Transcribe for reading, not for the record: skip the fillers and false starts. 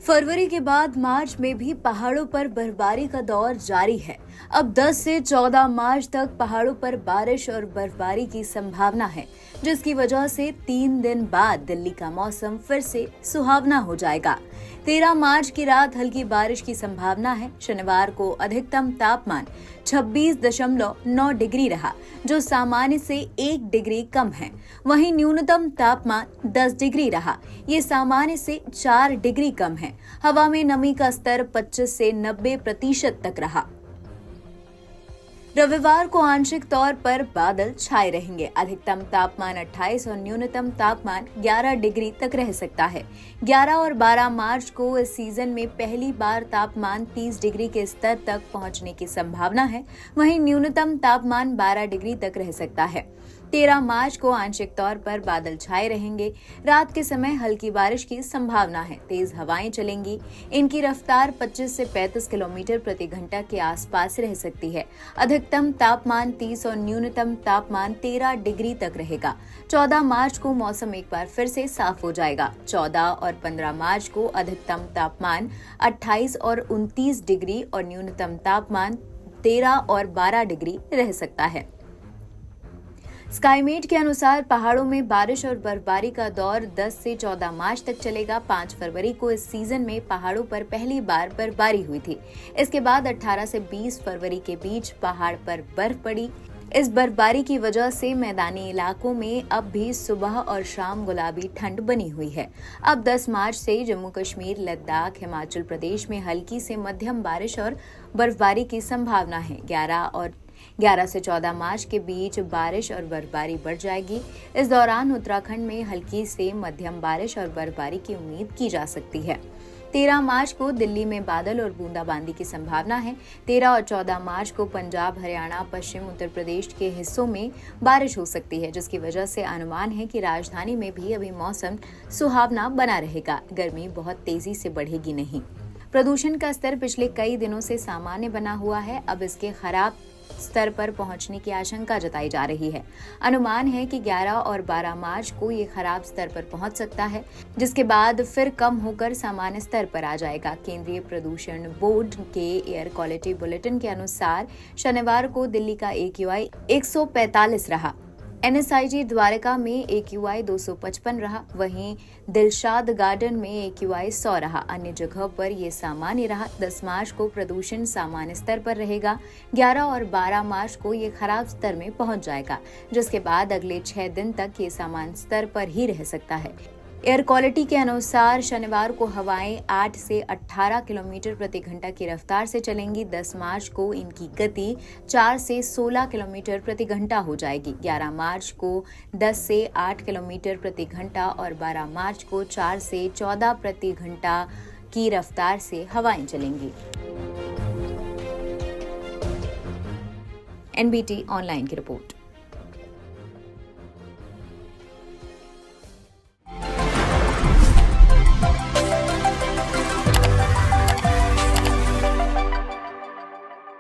फरवरी के बाद मार्च में भी पहाड़ों पर बर्फबारी का दौर जारी है। अब 10 से 14 मार्च तक पहाड़ों पर बारिश और बर्फबारी की संभावना है, जिसकी वजह से 3 दिन बाद दिल्ली का मौसम फिर से सुहावना हो जाएगा। 13 मार्च की रात हल्की बारिश की संभावना है। शनिवार को अधिकतम तापमान 26.9 डिग्री रहा, जो सामान्य से 1 डिग्री कम है। वहीं न्यूनतम तापमान 10 डिग्री रहा, ये सामान्य से 4 डिग्री कम है। हवा में नमी का स्तर 25 से 90% तक रहा। रविवार को आंशिक तौर पर बादल छाए रहेंगे। अधिकतम तापमान 28 और न्यूनतम तापमान 11 डिग्री तक रह सकता है। 11 और 12 मार्च को इस सीजन में पहली बार तापमान 30 डिग्री के स्तर तक पहुंचने की संभावना है। वहीं न्यूनतम तापमान 12 डिग्री तक रह सकता है। 13 मार्च को आंशिक तौर पर बादल छाए रहेंगे। रात के समय हल्की बारिश की संभावना है। तेज हवाएं चलेंगी। इनकी रफ्तार 25 से 35 किलोमीटर प्रति घंटा के आसपास रह सकती है। अधिकतम तापमान 30 और न्यूनतम तापमान 13 डिग्री तक रहेगा। 14 मार्च को मौसम एक बार फिर से साफ हो जाएगा। 14 और 15 मार्च को अधिकतम तापमान 28 और 29 डिग्री और न्यूनतम तापमान 13 और 12 डिग्री रह सकता है। स्काईमेट के अनुसार पहाड़ों में बारिश और बर्फबारी का दौर 10 से 14 मार्च तक चलेगा। 5 फरवरी को इस सीजन में पहाड़ों पर पहली बार बर्फबारी हुई थी। इसके बाद 18 से 20 फरवरी के बीच पहाड़ पर बर्फ पड़ी। इस बर्फबारी की वजह से मैदानी इलाकों में अब भी सुबह और शाम गुलाबी ठंड बनी हुई है। अब 10 मार्च से जम्मू कश्मीर, लद्दाख, हिमाचल प्रदेश में हल्की से मध्यम बारिश और बर्फबारी की संभावना है। 11 से 14 मार्च के बीच बारिश और बर्फबारी बढ़ जाएगी। इस दौरान उत्तराखंड में हल्की से मध्यम बारिश और बर्फबारी की उम्मीद की जा सकती है। 13 मार्च को दिल्ली में बादल और बूंदाबांदी की संभावना है। 13 और 14 मार्च को पंजाब, हरियाणा, पश्चिम उत्तर प्रदेश के हिस्सों में बारिश हो सकती है, जिसकी वजह से अनुमान है कि राजधानी में भी अभी मौसम सुहावना बना रहेगा। गर्मी बहुत तेजी से बढ़ेगी नहीं। प्रदूषण का स्तर पिछले कई दिनों से सामान्य बना हुआ है। अब इसके खराब स्तर पर पहुंचने की आशंका जताई जा रही है। अनुमान है कि 11 और 12 मार्च को ये खराब स्तर पर पहुंच सकता है, जिसके बाद फिर कम होकर सामान्य स्तर पर आ जाएगा। केंद्रीय प्रदूषण बोर्ड के एयर क्वालिटी बुलेटिन के अनुसार शनिवार को दिल्ली का AQI 145 रहा। NSIG द्वारका में AQI 255 रहा। वहीं दिलशाद गार्डन में AQI 100 रहा। अन्य जगह पर यह सामान्य रहा। 10 मार्च को प्रदूषण सामान्य स्तर पर रहेगा। 11 और 12 मार्च को ये खराब स्तर में पहुंच जाएगा, जिसके बाद अगले 6 दिन तक ये सामान्य स्तर पर ही रह सकता है। एयर क्वालिटी के अनुसार शनिवार को हवाएं 8 से 18 किलोमीटर प्रति घंटा की रफ्तार से चलेंगी। 10 मार्च को इनकी गति 4 से 16 किलोमीटर प्रति घंटा हो जाएगी। 11 मार्च को 10 से 8 किलोमीटर प्रति घंटा और 12 मार्च को 4 से 14 प्रति घंटा की रफ्तार से हवाएं चलेंगी। NBT ऑनलाइन की रिपोर्ट।